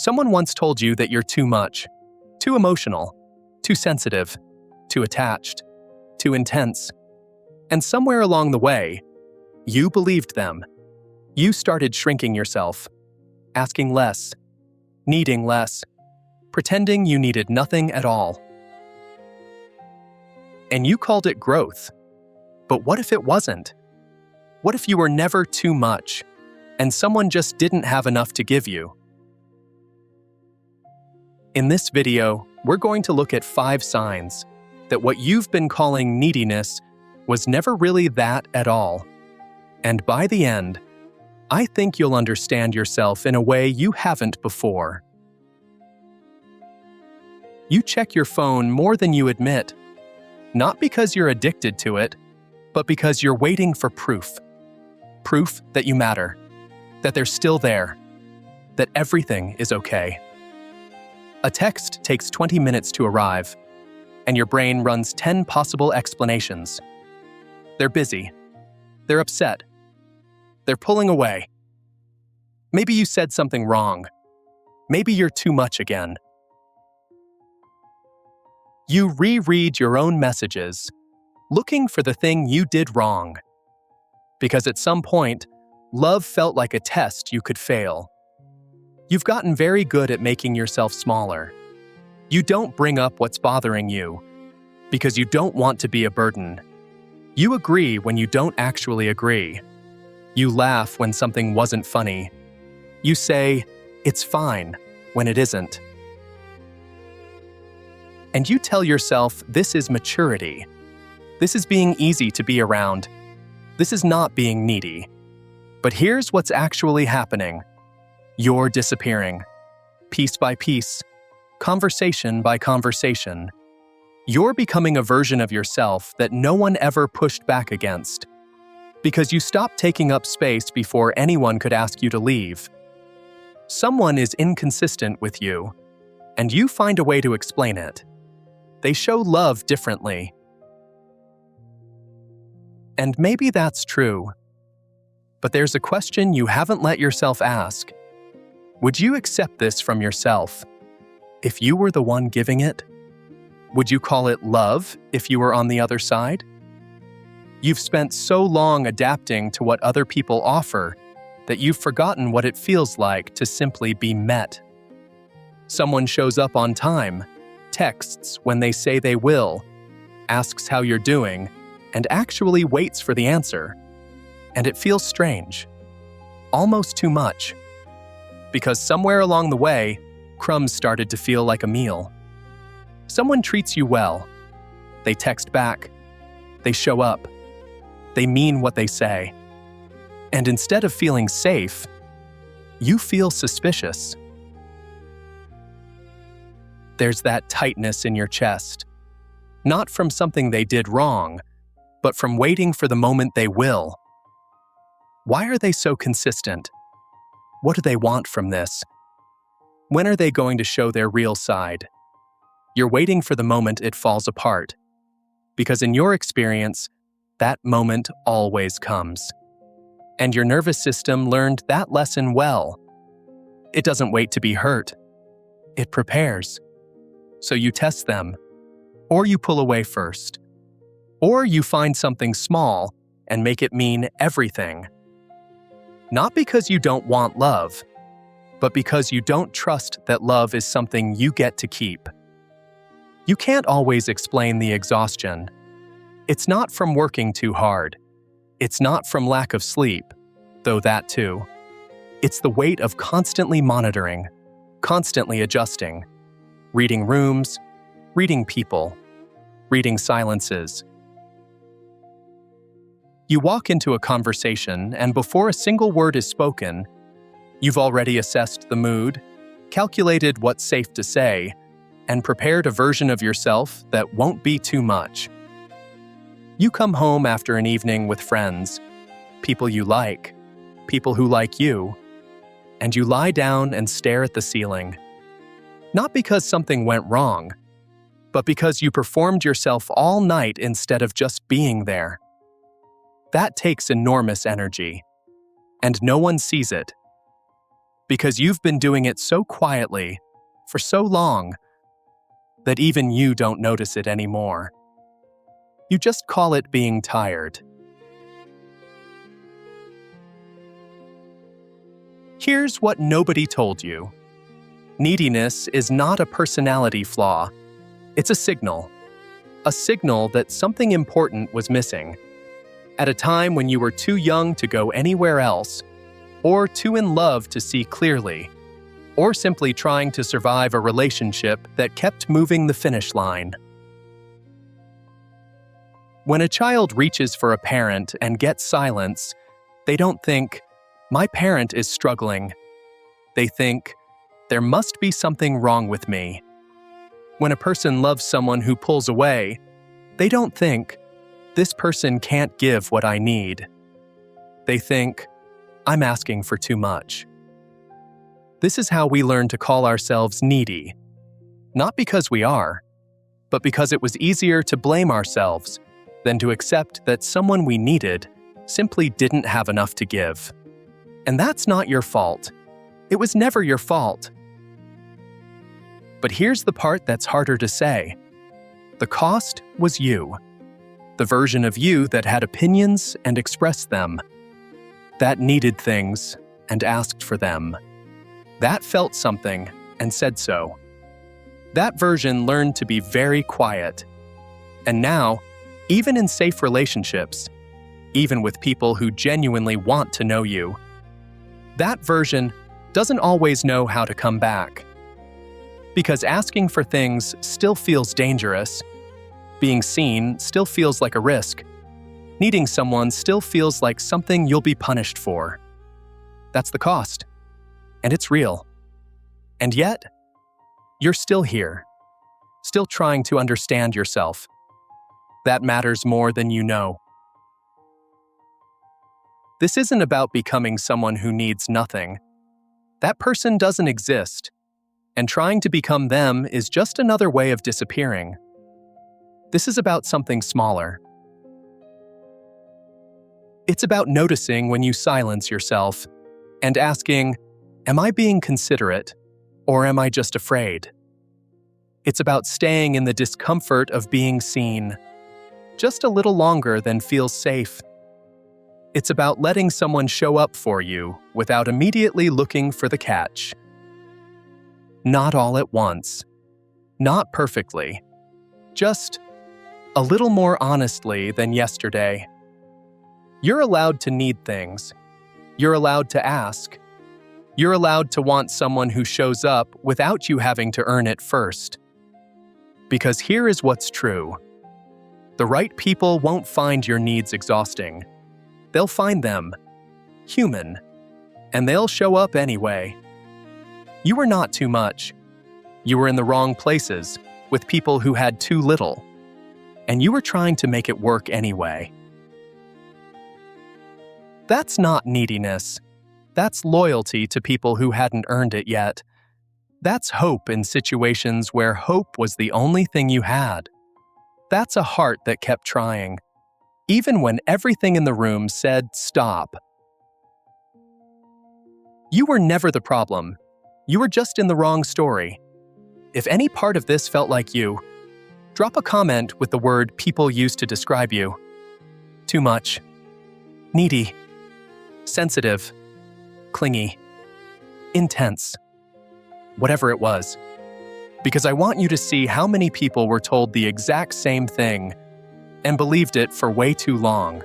Someone once told you that you're too much, too emotional, too sensitive, too attached, too intense. And somewhere along the way, you believed them. You started shrinking yourself, asking less, needing less, pretending you needed nothing at all. And you called it growth. But what if it wasn't? What if you were never too much, and someone just didn't have enough to give you? In this video, we're going to look at 5 signs that what you've been calling neediness was never really that at all. And by the end, I think you'll understand yourself in a way you haven't before. You check your phone more than you admit, not because you're addicted to it, but because you're waiting for proof. Proof that you matter, that they're still there, that everything is okay. A text takes 20 minutes to arrive, and your brain runs 10 possible explanations. They're busy. They're upset. They're pulling away. Maybe you said something wrong. Maybe you're too much again. You reread your own messages, looking for the thing you did wrong. Because at some point, love felt like a test you could fail. You've gotten very good at making yourself smaller. You don't bring up what's bothering you, because you don't want to be a burden. You agree when you don't actually agree. You laugh when something wasn't funny. You say, "It's fine," when it isn't. And you tell yourself this is maturity. This is being easy to be around. This is not being needy. But here's what's actually happening. You're disappearing. Piece by piece, conversation by conversation. You're becoming a version of yourself that no one ever pushed back against. Because you stopped taking up space before anyone could ask you to leave. Someone is inconsistent with you, and you find a way to explain it. They show love differently. And maybe that's true. But there's a question you haven't let yourself ask. Would you accept this from yourself if you were the one giving it? Would you call it love if you were on the other side? You've spent so long adapting to what other people offer that you've forgotten what it feels like to simply be met. Someone shows up on time, texts when they say they will, asks how you're doing, and actually waits for the answer. And it feels strange, almost too much. Because somewhere along the way, crumbs started to feel like a meal. Someone treats you well. They text back. They show up. They mean what they say. And instead of feeling safe, you feel suspicious. There's that tightness in your chest. Not from something they did wrong, but from waiting for the moment they will. Why are they so consistent? What do they want from this? When are they going to show their real side? You're waiting for the moment it falls apart. Because in your experience, that moment always comes. And your nervous system learned that lesson well. It doesn't wait to be hurt. It prepares. So you test them. Or you pull away first. Or you find something small and make it mean everything. Not because you don't want love, but because you don't trust that love is something you get to keep. You can't always explain the exhaustion. It's not from working too hard. It's not from lack of sleep, though that too. It's the weight of constantly monitoring, constantly adjusting, reading rooms, reading people, reading silences. You walk into a conversation, and before a single word is spoken, you've already assessed the mood, calculated what's safe to say, and prepared a version of yourself that won't be too much. You come home after an evening with friends, people you like, people who like you, and you lie down and stare at the ceiling. Not because something went wrong, but because you performed yourself all night instead of just being there. That takes enormous energy, and no one sees it. because you've been doing it so quietly for so long that even you don't notice it anymore. You just call it being tired. Here's what nobody told you. Neediness is not a personality flaw. It's a signal that something important was missing. At a time when you were too young to go anywhere else, or too in love to see clearly, or simply trying to survive a relationship that kept moving the finish line. When a child reaches for a parent and gets silence, they don't think, "My parent is struggling." They think, "There must be something wrong with me." When a person loves someone who pulls away, they don't think, "This person can't give what I need." They think, "I'm asking for too much." This is how we learn to call ourselves needy. Not because we are, but because it was easier to blame ourselves than to accept that someone we needed simply didn't have enough to give. And that's not your fault. It was never your fault. But here's the part that's harder to say. The cost was you. The version of you that had opinions and expressed them. That needed things and asked for them. That felt something and said so. That version learned to be very quiet. And now, even in safe relationships, even with people who genuinely want to know you, that version doesn't always know how to come back. Because asking for things still feels dangerous. Being seen still feels like a risk. Needing someone still feels like something you'll be punished for. That's the cost. And it's real. And yet, you're still here. Still trying to understand yourself. That matters more than you know. This isn't about becoming someone who needs nothing. That person doesn't exist. And trying to become them is just another way of disappearing. This is about something smaller. It's about noticing when you silence yourself and asking, "Am I being considerate, or am I just afraid?" It's about staying in the discomfort of being seen, just a little longer than feels safe. It's about letting someone show up for you without immediately looking for the catch. Not all at once. Not perfectly. Just a little more honestly than yesterday. You're allowed to need things. You're allowed to ask. You're allowed to want someone who shows up without you having to earn it first. Because here is what's true. The right people won't find your needs exhausting. They'll find them human, and they'll show up anyway. You were not too much. You were in the wrong places with people who had too little, and you were trying to make it work anyway. That's not neediness. That's loyalty to people who hadn't earned it yet. That's hope in situations where hope was the only thing you had. That's a heart that kept trying, even when everything in the room said stop. You were never the problem. You were just in the wrong story. If any part of this felt like you, drop a comment with the word people use to describe you. Too much. Needy. Sensitive. Clingy. Intense. Whatever it was. Because I want you to see how many people were told the exact same thing and believed it for way too long.